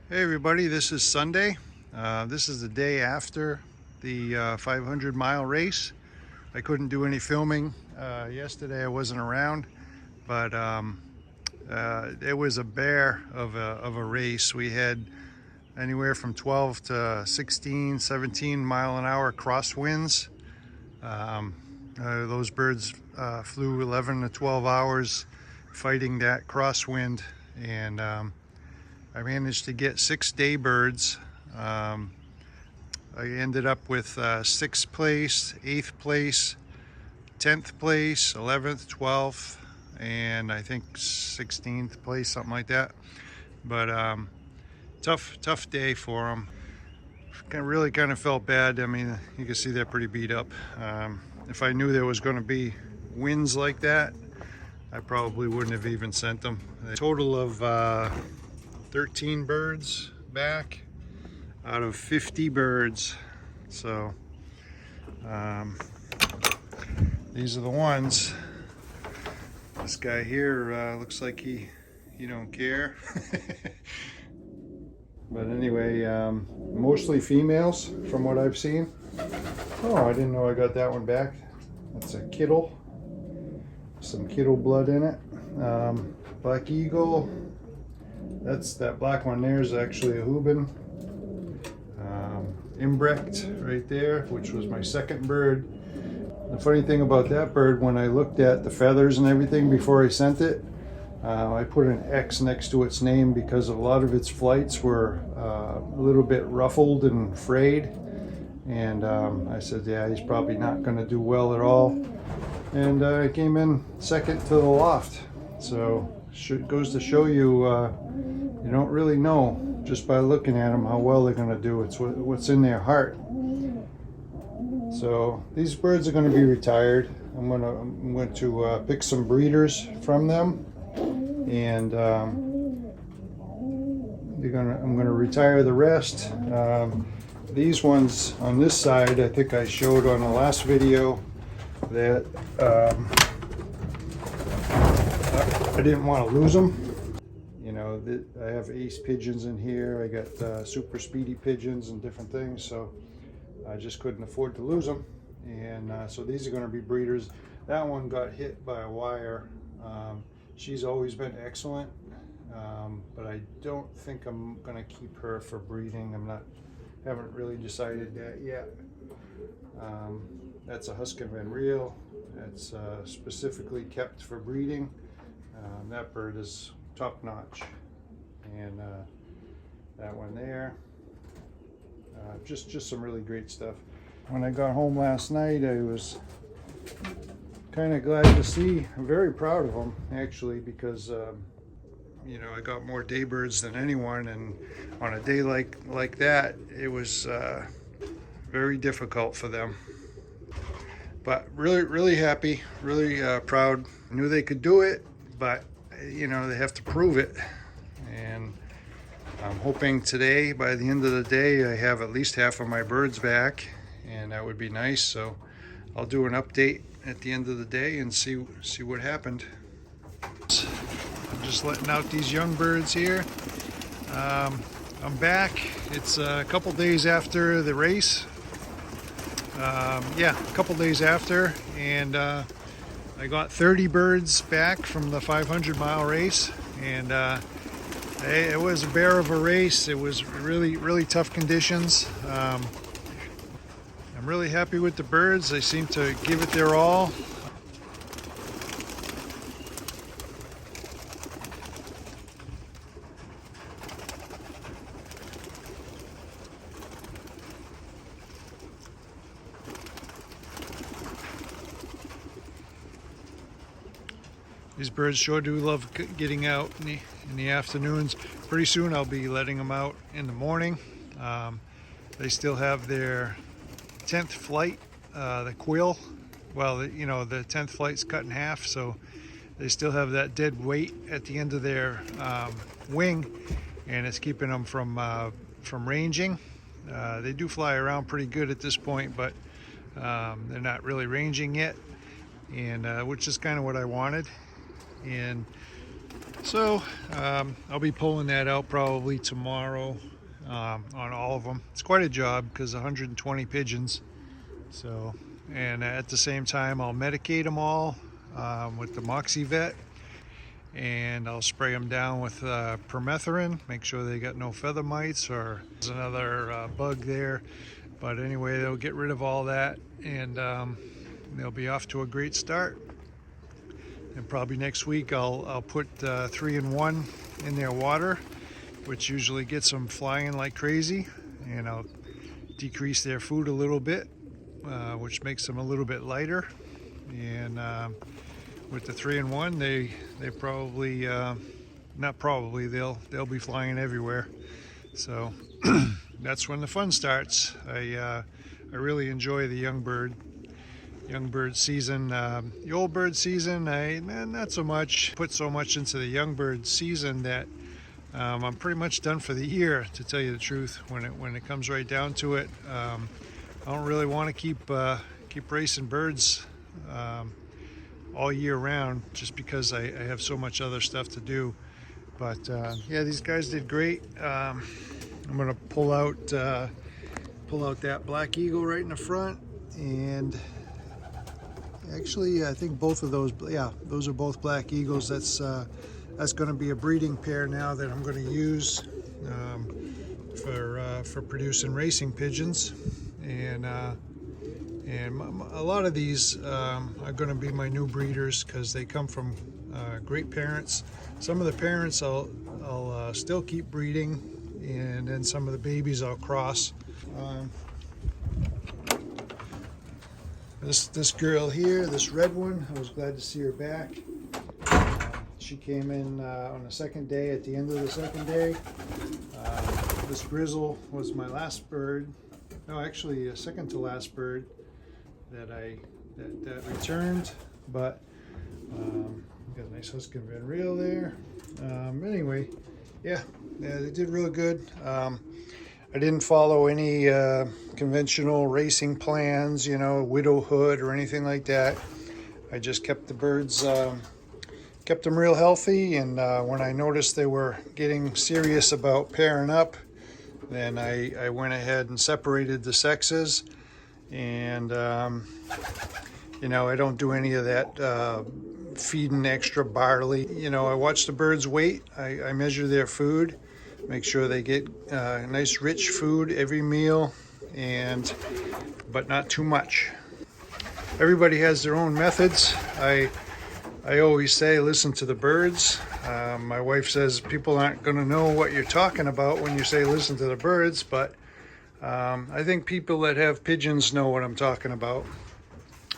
Hey everybody, this is Sunday. This is the day after the 500-mile race. I couldn't do any filming yesterday. I wasn't around, but it was a bear of a race. We had anywhere from 12 to 16, 17 mile an hour crosswinds. Those birds flew 11 to 12 hours fighting that crosswind, and I managed to get 6 day birds. I ended up with 6th place, 8th place, 10th place, 11th, 12th, and I think 16th place, something like that. But tough day for them. Really kind of felt bad. I mean, you can see they're pretty beat up. If I knew there was going to be winds like that, I probably wouldn't have even sent them. A total of 13 birds back out of 50 birds. So these are the ones. This guy here looks like he don't care. But anyway, mostly females from what I've seen. Oh, I didn't know I got that one back. That's a kittle. Some kittle blood in it. Black eagle. That black one there is actually a Hubin. Imbrecht right there, which was my second bird. The funny thing about that bird, when I looked at the feathers and everything before I sent it, I put an X next to its name because a lot of its flights were a little bit ruffled and frayed. And I said, yeah, he's probably not going to do well at all. And I came in second to the loft. So goes to show you, you don't really know just by looking at them how well they're going to do. It's what's in their heart. So these birds are going to be retired. I'm going to pick some breeders from them, and I'm going to retire the rest. These ones on this side, I think I showed on the last video that I didn't want to lose them. You know, I have ace pigeons in here. I got super speedy pigeons and different things, so I just couldn't afford to lose them. And so these are going to be breeders. That one got hit by a wire. She's always been excellent, but I don't think I'm going to keep her for breeding. Haven't really decided that yet. That's a Husky Van Riel. That's specifically kept for breeding. That bird is top notch. And that one there. Just some really great stuff. When I got home last night, I was kind of glad to see. I'm very proud of them actually, because you know, I got more day birds than anyone, and on a day like that, it was very difficult for them. But really happy, really proud. I knew they could do it, but you know, they have to prove it. And I'm hoping today, by the end of the day, I have at least half of my birds back, and that would be nice. So I'll do an update at the end of the day and see what happened. I'm just letting out these young birds here. I'm back. It's a couple days after the race. Yeah, a couple days after, and I got 30 birds back from the 500-mile race, and it was a bear of a race. It was really tough conditions. I'm really happy with the birds. They seem to give it their all. These birds sure do love getting out in the afternoons. Pretty soon I'll be letting them out in the morning. They still have their 10th flight, the quill. Well, you know, the 10th flight's cut in half, so they still have that dead weight at the end of their wing, and it's keeping them from ranging. They do fly around pretty good at this point, but they're not really ranging yet, and which is kind of what I wanted. And So I'll be pulling that out probably tomorrow on all of them. It's quite a job because 120 pigeons. So, and at the same time, I'll medicate them all with the Moxie-Vet, and I'll spray them down with permethrin, make sure they got no feather mites or there's another bug there. But anyway, they'll get rid of all that, and they'll be off to a great start. And probably next week I'll put 3-in-1 in their water, which usually gets them flying like crazy, and I'll decrease their food a little bit, which makes them a little bit lighter. And with the 3-in-1, they probably not probably they'll be flying everywhere. So that's when the fun starts. I really enjoy the young bird season. The old bird season, not so much. Put so much into the young bird season that I'm pretty much done for the year, to tell you the truth. When it comes right down to it, I don't really want to keep racing birds all year round, just because I have so much other stuff to do. But yeah, these guys did great. I'm gonna pull out that black eagle right in the front, and actually, I think both of those, yeah, those are both black eagles. That's going to be a breeding pair now that I'm going to use for producing racing pigeons, and a lot of these are going to be my new breeders because they come from great parents. Some of the parents I'll still keep breeding, and then some of the babies I'll cross. This girl here, this red one, I was glad to see her back. She came in on the second day, at the end of the second day. This grizzle was my last bird. No, actually, second to last bird that returned. But got a nice Husky Van Reel there. Anyway, yeah, they did real good. I didn't follow any conventional racing plans, you know, widowhood or anything like that. I just kept the birds, kept them real healthy, and when I noticed they were getting serious about pairing up, then I went ahead and separated the sexes. And you know, I don't do any of that feeding extra barley. You know, I watch the birds' weight. I measure their food. Make sure they get nice rich food every meal, but not too much. Everybody has their own methods. I always say listen to the birds. My wife says people aren't going to know what you're talking about when you say listen to the birds, but I think people that have pigeons know what I'm talking about.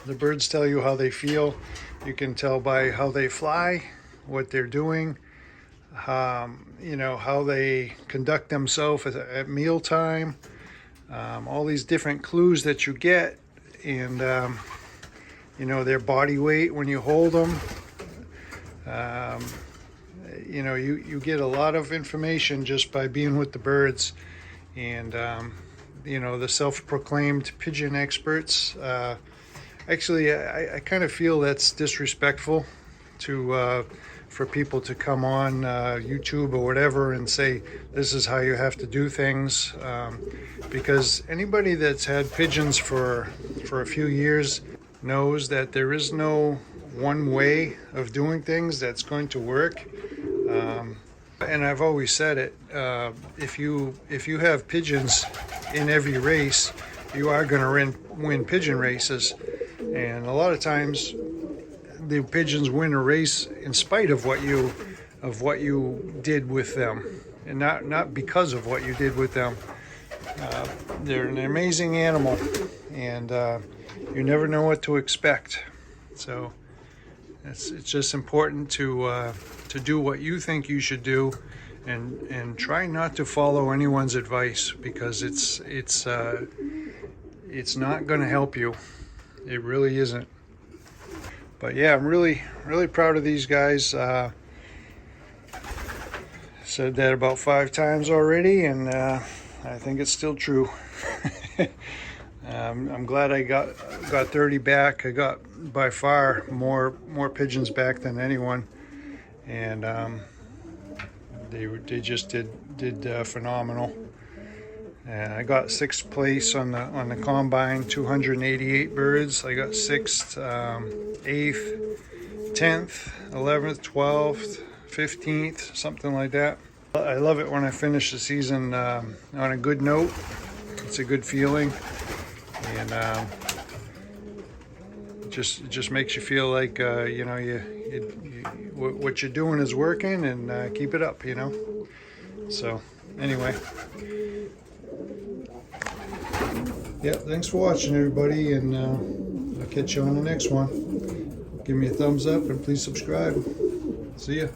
The birds tell you how they feel. You can tell by how they fly, what they're doing. You know, how they conduct themselves at mealtime, all these different clues that you get, and you know, their body weight when you hold them. You know, you get a lot of information just by being with the birds, and you know, the self-proclaimed pigeon experts. Actually, I kind of feel that's disrespectful to for people to come on YouTube or whatever and say this is how you have to do things, because anybody that's had pigeons for a few years knows that there is no one way of doing things that's going to work. And I've always said it, if you have pigeons in every race, you are going to win pigeon races, and a lot of times the pigeons win a race in spite of what you did with them, and not because of what you did with them. They're an amazing animal, and you never know what to expect. So it's just important to do what you think you should do, and try not to follow anyone's advice, because it's not going to help you. It really isn't. But yeah, I'm really proud of these guys. Said that about 5 times already, and I think it's still true. I'm glad I got 30 back. I got by far more pigeons back than anyone, and they just did phenomenal. And I got 6th place on the combine, 288 birds. I got 6th, 8th, 10th, 11th, 12th, 15th, something like that. I love it when I finish the season on a good note. It's a good feeling, and it just makes you feel like you know, what you're doing is working, and keep it up, you know. So anyway, yeah, thanks for watching, everybody, and I'll catch you on the next one. Give me a thumbs up and please subscribe. See ya.